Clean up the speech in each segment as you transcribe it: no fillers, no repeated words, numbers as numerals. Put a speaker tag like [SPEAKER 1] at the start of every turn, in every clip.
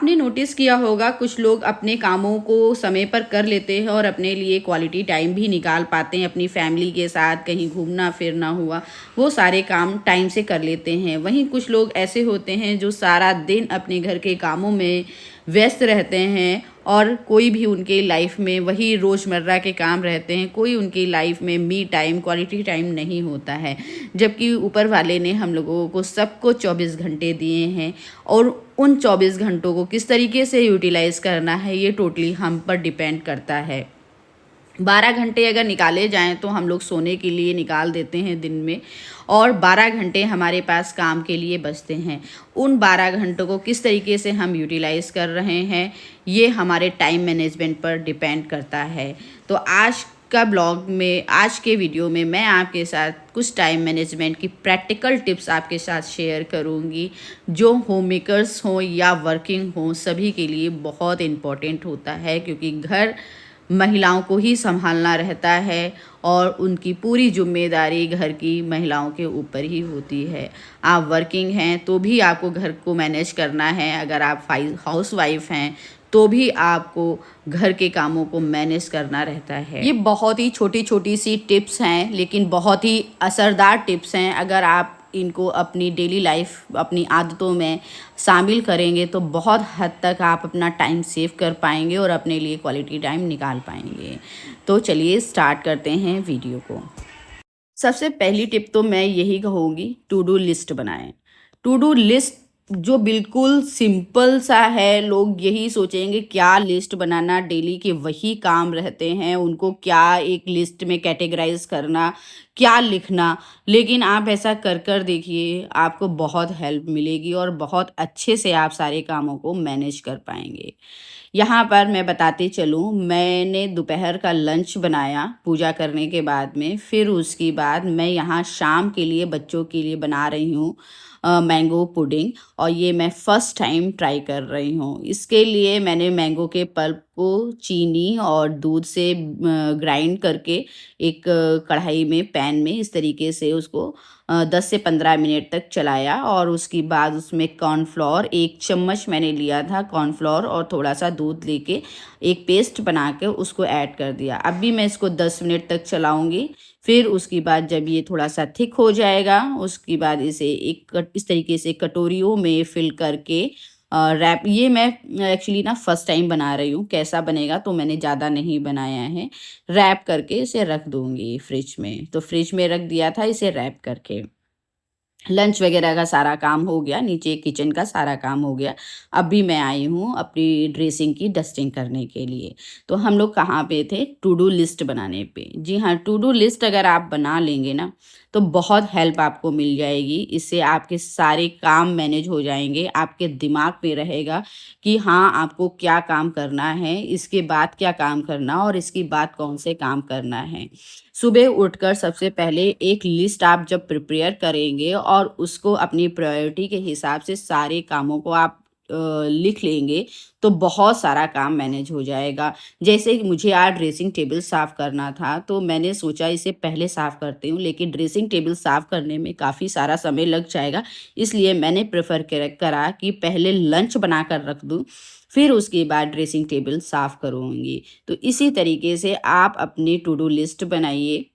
[SPEAKER 1] आपने नोटिस किया होगा कुछ लोग अपने कामों को समय पर कर लेते हैं और अपने लिए क्वालिटी टाइम भी निकाल पाते हैं। अपनी फैमिली के साथ कहीं घूमना फिरना हुआ, वो सारे काम टाइम से कर लेते हैं। वहीं कुछ लोग ऐसे होते हैं जो सारा दिन अपने घर के कामों में व्यस्त रहते हैं और कोई भी उनके लाइफ में वही रोज़मर्रा के काम रहते हैं। कोई उनकी लाइफ में मी टाइम, क्वालिटी टाइम नहीं होता है। जबकि ऊपर वाले ने हम लोगों को सबको 24 घंटे दिए हैं और उन 24 घंटों को किस तरीके से यूटिलाइज़ करना है, ये टोटली हम पर डिपेंड करता है। 12 घंटे अगर निकाले जाएँ तो हम लोग सोने के लिए निकाल देते हैं दिन में, और 12 घंटे हमारे पास काम के लिए बचते हैं। उन 12 घंटों को किस तरीके से हम यूटिलाइज़ कर रहे हैं, ये हमारे टाइम मैनेजमेंट पर डिपेंड करता है। तो आज के वीडियो में मैं आपके साथ कुछ टाइम मैनेजमेंट की प्रैक्टिकल टिप्स आपके साथ शेयर करूंगी, जो होम मेकर्स हों या वर्किंग हों, सभी के लिए बहुत इम्पॉर्टेंट होता है। क्योंकि घर महिलाओं को ही संभालना रहता है और उनकी पूरी जिम्मेदारी घर की महिलाओं के ऊपर ही होती है। आप वर्किंग हैं तो भी आपको घर को मैनेज करना है, अगर आप हाउस वाइफ हैं तो भी आपको घर के कामों को मैनेज करना रहता है। ये बहुत ही छोटी छोटी सी टिप्स हैं, लेकिन बहुत ही असरदार टिप्स हैं। अगर आप इनको अपनी डेली लाइफ, अपनी आदतों में शामिल करेंगे तो बहुत हद तक आप अपना टाइम सेव कर पाएंगे और अपने लिए क्वालिटी टाइम निकाल पाएंगे। तो चलिए स्टार्ट करते हैं वीडियो को। सबसे पहली टिप तो मैं यही कहूँगी, टू डू लिस्ट बनाएं। टू डू लिस्ट जो बिल्कुल सिंपल सा है, लोग यही सोचेंगे क्या लिस्ट बनाना, डेली के वही काम रहते हैं, उनको क्या एक लिस्ट में कैटेगराइज करना, क्या लिखना। लेकिन आप ऐसा कर कर देखिए, आपको बहुत हेल्प मिलेगी और बहुत अच्छे से आप सारे कामों को मैनेज कर पाएंगे। यहाँ पर मैं बताते चलूँ, मैंने दोपहर का लंच बनाया पूजा करने के बाद में। फिर उसके बाद मैं यहाँ शाम के लिए बच्चों के लिए बना रही हूँ मैंगो पुडिंग, और ये मैं फ़र्स्ट टाइम ट्राई कर रही हूँ। इसके लिए मैंने मैंगो के पल्प को चीनी और दूध से ग्राइंड करके एक कढ़ाई में, पैन में इस तरीके से उसको 10 से 15 मिनट तक चलाया, और उसके बाद उसमें कॉर्नफ्लोर 1 चम्मच मैंने लिया था कॉर्नफ्लोर, और थोड़ा सा दूध लेके एक पेस्ट बना के उसको ऐड कर दिया। अब भी मैं इसको 10 मिनट तक चलाऊंगी। फिर उसके बाद जब ये थोड़ा सा थिक हो जाएगा, उसके बाद इसे इस तरीके से कटोरियों में फिल करके रैप, ये मैं एक्चुअली ना फर्स्ट टाइम बना रही हूँ, कैसा बनेगा तो मैंने ज़्यादा नहीं बनाया है। रैप करके इसे रख दूँगी फ्रिज में। तो फ्रिज में रख दिया था इसे रैप करके। लंच वगैरह का सारा काम हो गया, नीचे किचन का सारा काम हो गया। अभी मैं आई हूँ अपनी ड्रेसिंग की डस्टिंग करने के लिए। तो हम लोग कहाँ पे थे? टू डू लिस्ट बनाने पे। जी हाँ, टू डू लिस्ट अगर आप बना लेंगे ना तो बहुत हेल्प आपको मिल जाएगी। इससे आपके सारे काम मैनेज हो जाएंगे। आपके दिमाग में रहेगा कि हाँ, आपको क्या काम करना है, इसके बाद क्या काम करना, और इसके बाद कौन से काम करना है। सुबह उठकर सबसे पहले एक लिस्ट आप जब प्रिपेयर करेंगे और उसको अपनी प्रायोरिटी के हिसाब से सारे कामों को आप लिख लेंगे तो बहुत सारा काम मैनेज हो जाएगा। जैसे कि मुझे आज ड्रेसिंग टेबल साफ़ करना था, तो मैंने सोचा इसे पहले साफ़ करती हूँ, लेकिन ड्रेसिंग टेबल साफ़ करने में काफ़ी सारा समय लग जाएगा। इसलिए मैंने प्रेफ़र करा कि पहले लंच बना कर रख दूँ, फिर उसके बाद ड्रेसिंग टेबल साफ़ करूँगी। तो इसी तरीके से आप अपनी टू डू लिस्ट बनाइए।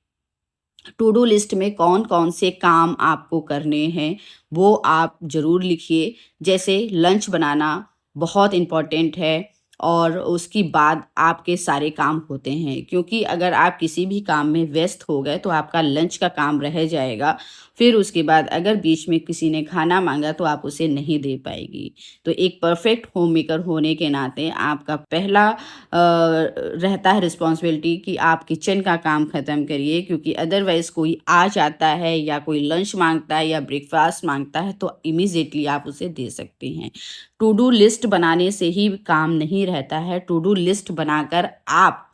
[SPEAKER 1] टू डू लिस्ट में कौन-कौन से काम आपको करने हैं, वो आप ज़रूर लिखिए। जैसे लंच बनाना बहुत इम्पोर्टेंट है, और उसके बाद आपके सारे काम होते हैं। क्योंकि अगर आप किसी भी काम में व्यस्त हो गए तो आपका लंच का काम रह जाएगा। फिर उसके बाद अगर बीच में किसी ने खाना माँगा तो आप उसे नहीं दे पाएँगी। तो एक परफेक्ट होम मेकर होने के नाते आपका पहला रहता है रिस्पॉन्सिबिलिटी कि आप किचन का काम ख़त्म करिए, क्योंकि अदरवाइज़ कोई आ जाता है या कोई लंच माँगता है या ब्रेकफ़ास्ट माँगता है तो इमीडिएटली आप उसे दे सकते हैं। टू डू लिस्ट बनाने से ही काम नहीं रहता है। टू डू लिस्ट बनाकर आप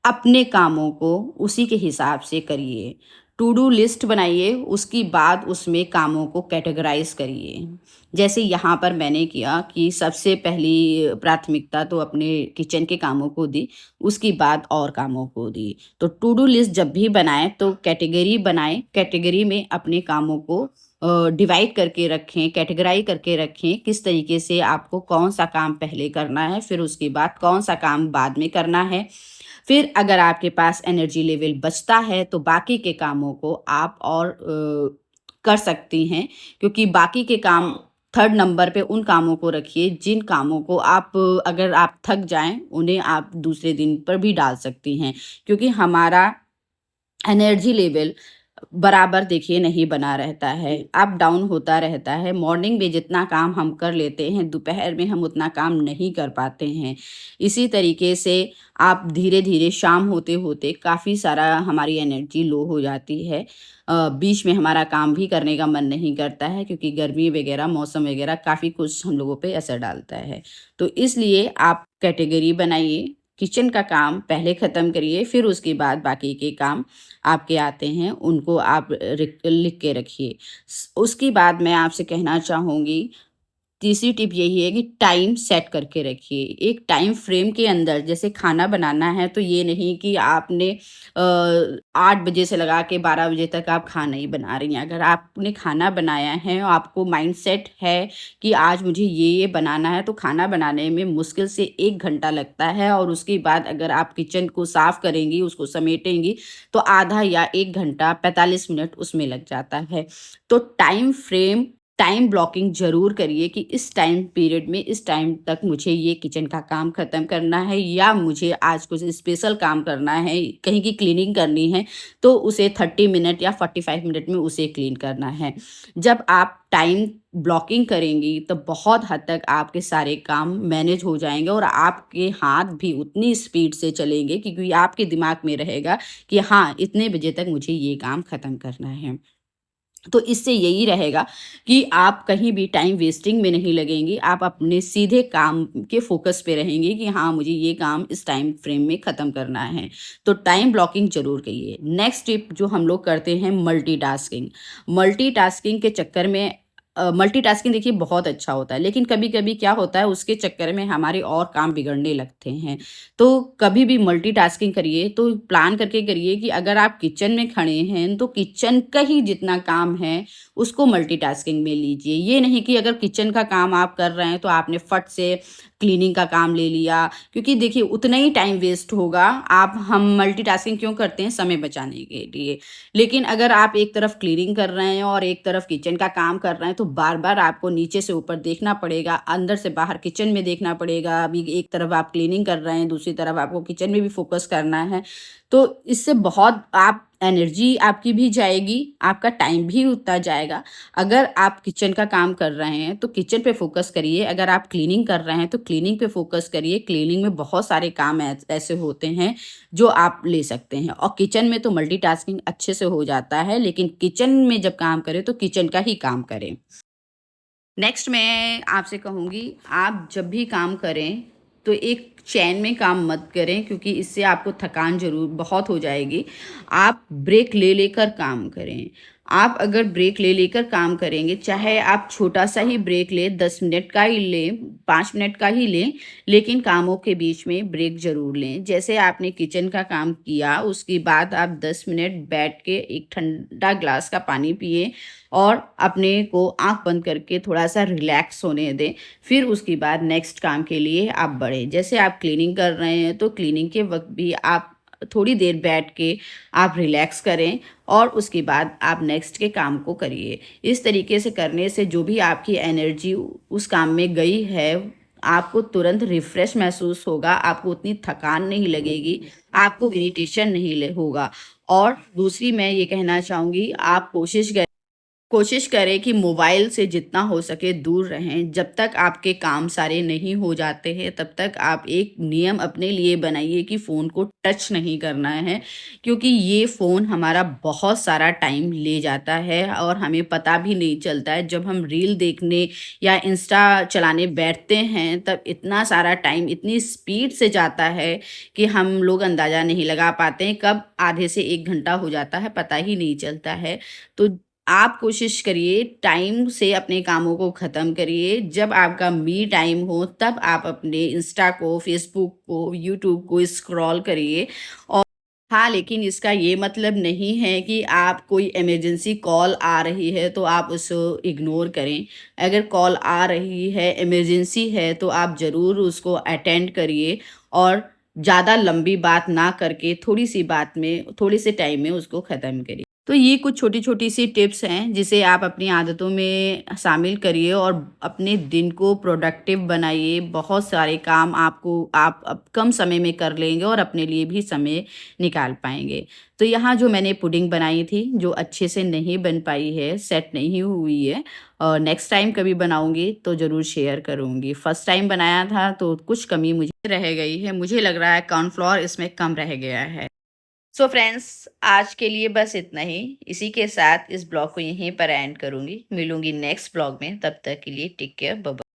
[SPEAKER 1] अपने कामों को उसी के हिसाब से करिए। टू डू लिस्ट बनाइए, उसके बाद उसमें कामों को कैटेगराइज़ करिए। जैसे यहाँ पर मैंने किया कि सबसे पहली प्राथमिकता तो अपने किचन के कामों को दी, उसके बाद और कामों को दी। तो टू डू लिस्ट जब भी बनाएँ तो कैटेगरी बनाएँ, कैटेगरी में अपने कामों को डिवाइड करके रखें, कैटेगराइज़ करके रखें, किस तरीके से आपको कौन-सा काम पहले करना है, फिर उसके बाद कौन-सा काम बाद में करना है। फिर अगर आपके पास एनर्जी लेवल बचता है, तो बाकी के कामों को आप और कर सकती हैं, क्योंकि बाकी के काम 3rd नंबर पे उन कामों को रखिए, जिन कामों को आप अगर आप थक जाएँ, उन्हें आप दूसरे दिन पर भी डाल सकती हैं। क्योंकि हमारा एनर्जी लेवल बराबर देखिए नहीं बना रहता है, अप डाउन होता रहता है। मॉर्निंग में जितना काम हम कर लेते हैं, दोपहर में हम उतना काम नहीं कर पाते हैं। इसी तरीके से आप धीरे-धीरे शाम होते-होते काफ़ी सारा हमारी एनर्जी लो हो जाती है। बीच में हमारा काम भी करने का मन नहीं करता है, क्योंकि गर्मी वगैरह, मौसम वगैरह काफ़ी कुछ हम लोगों पे असर डालता है। तो इसलिए आप कैटेगरी बनाइए, किचन का काम पहले ख़त्म करिए, फिर उसके बाद बाकी के काम आपके आते हैं, उनको आप लिख के रखिए। उसके बाद मैं आपसे कहना चाहूँगी, तीसरी टिप यही है कि टाइम सेट करके रखिए। एक टाइम फ्रेम के अंदर, जैसे खाना बनाना है, तो ये नहीं कि आपने 8 बजे से लगा के 12 बजे तक आप खाना ही बना रही हैं। अगर आपने खाना बनाया है और आपको माइंडसेट है कि आज मुझे ये बनाना है, तो खाना बनाने में मुश्किल से 1 घंटा लगता है, और उसके बाद अगर आप किचन को साफ़ करेंगी, उसको समेटेंगी, तो आधा या 1 घंटा 45 मिनट उसमें लग जाता है। तो टाइम ब्लॉकिंग ज़रूर करिए कि इस टाइम पीरियड में, इस टाइम तक मुझे ये किचन का काम ख़त्म करना है, या मुझे आज कुछ स्पेशल काम करना है, कहीं की क्लीनिंग करनी है, तो उसे 30 मिनट या 45 मिनट में उसे क्लीन करना है। जब आप टाइम ब्लॉकिंग करेंगी, तो बहुत हद तक आपके सारे काम मैनेज हो जाएँगे, और आपके हाथ भी उतनी स्पीड से चलेंगे, क्योंकि आपके दिमाग में रहेगा कि हाँ, इतने बजे तक मुझे ये काम ख़त्म करना है। तो इससे यही रहेगा कि आप कहीं भी टाइम वेस्टिंग में नहीं लगेंगी, आप अपने सीधे काम के फ़ोकस पे रहेंगी कि हाँ, मुझे ये काम इस टाइम फ्रेम में ख़त्म करना है। तो टाइम ब्लॉकिंग ज़रूर करिए। नेक्स्ट टिप जो हम लोग करते हैं, मल्टीटास्किंग। मल्टीटास्किंग के चक्कर में मल्टीटास्किंग देखिए बहुत अच्छा होता है, लेकिन कभी-कभी क्या होता है, उसके चक्कर में हमारे और काम बिगड़ने लगते हैं। तो कभी भी मल्टीटास्किंग करिए तो प्लान करके करिए कि अगर आप किचन में खड़े हैं, तो किचन का ही जितना काम है, उसको मल्टीटास्किंग में लीजिए। ये नहीं कि अगर किचन का काम आप कर रहे हैं, तो आपने फट से क्लीनिंग का काम ले लिया, क्योंकि देखिए उतना ही टाइम वेस्ट होगा। हम मल्टीटास्किंग क्यों करते हैं? समय बचाने के लिए। लेकिन अगर आप एक तरफ क्लीनिंग कर रहे हैं और एक तरफ किचन का काम कर रहे हैं, तो बार-बार आपको नीचे से ऊपर देखना पड़ेगा, अंदर से बाहर किचन में देखना पड़ेगा। अभी एक तरफ आप क्लीनिंग कर रहे हैं, दूसरी तरफ आपको किचन में भी फ़ोकस करना है। तो इससे बहुत आप एनर्जी आपकी भी जाएगी, आपका टाइम भी उतना जाएगा। अगर आप किचन का काम कर रहे हैं, तो किचन पे फ़ोकस करिए, अगर आप क्लीनिंग कर रहे हैं, तो क्लीनिंग पे फ़ोकस करिए। क्लीनिंग में बहुत सारे काम ऐसे होते हैं, जो आप ले सकते हैं, और किचन में तो मल्टीटास्किंग अच्छे से हो जाता है, लेकिन किचन में जब काम करें, तो किचन का ही काम करें। नेक्स्ट मैं आपसे कहूँगी, आप जब भी काम करें, तो एक चैन में काम मत करें, क्योंकि इससे आपको थकान ज़रूर बहुत हो जाएगी। आप ब्रेक ले लेकर काम करें। आप अगर ब्रेक ले लेकर काम करेंगे, चाहे आप छोटा-सा ही ब्रेक लें, 10 मिनट का ही लें, 5 मिनट का ही लें, लेकिन कामों के बीच में ब्रेक ज़रूर लें। जैसे आपने किचन का काम किया, उसके बाद आप 10 मिनट बैठ के एक ठंडा ग्लास का पानी पिएँ, और अपने को आँख बंद करके थोड़ा-सा रिलैक्स होने दें। फिर उसके बाद नेक्स्ट काम के लिए आप बढ़ें। जैसे आप क्लीनिंग कर रहे हैं, तो क्लीनिंग के वक़्त भी आप थोड़ी देर बैठ के आप रिलैक्स करें, और उसके बाद आप नेक्स्ट के काम को करिए। इस तरीके से करने से जो भी आपकी एनर्जी उस काम में गई है, आपको तुरंत रिफ्रेश महसूस होगा, आपको उतनी थकान नहीं लगेगी, आपको इरिटेशन नहीं होगा। और दूसरी मैं ये कहना चाहूँगी, आप कोशिश करें कि मोबाइल से जितना हो सके दूर रहें। जब तक आपके काम सारे नहीं हो जाते हैं, तब तक आप एक नियम अपने लिए बनाइए कि फ़ोन को टच नहीं करना है, क्योंकि ये फ़ोन हमारा बहुत सारा टाइम ले जाता है, और हमें पता भी नहीं चलता है। जब हम रील देखने या इंस्टा चलाने बैठते हैं, तब इतना सारा टाइम इतनी स्पीड से जाता है कि हम लोग अंदाज़ा नहीं लगा पाते हैं, कब आधे से 1 घंटा हो जाता है, पता ही नहीं चलता है। तो आप कोशिश करिए टाइम से अपने कामों को ख़त्म करिए। जब आपका मी टाइम हो, तब आप अपने इंस्टा को, फ़ेसबुक को, यूट्यूब को स्क्रॉल करिए, और हाँ, लेकिन इसका ये मतलब नहीं है कि आप कोई इमरजेंसी कॉल आ रही है तो आप उसको इग्नोर करें। अगर कॉल आ रही है, इमरजेंसी है तो आप ज़रूर उसको अटेंड करिए और ज़्यादा लंबी बात ना करके थोड़ी-सी बात में, थोड़े से टाइम में उसको ख़त्म करिए। तो ये कुछ छोटी-छोटी सी टिप्स हैं जिसे आप अपनी आदतों में शामिल करिए और अपने दिन को प्रोडक्टिव बनाइए। बहुत सारे काम आप अब कम समय में कर लेंगे और अपने लिए भी समय निकाल पाएँगे। तो यहाँ जो मैंने पुडिंग बनाई थी, जो अच्छे से नहीं बन पाई है, सेट नहीं हुई है, और नेक्स्ट टाइम कभी बनाऊँगी तो ज़रूर शेयर करूँगी। फर्स्ट टाइम बनाया था तो कुछ कमी मुझे रह गई है। मुझे लग रहा है कॉर्नफ्लोर इसमें कम रह गया है। सो फ्रेंड्स, आज के लिए बस इतना ही। इसी के साथ इस ब्लॉग को यहीं पर एंड करूँगी। मिलूँगी नेक्स्ट ब्लॉग में, तब तक के लिए टेक केयर, बाय बाय।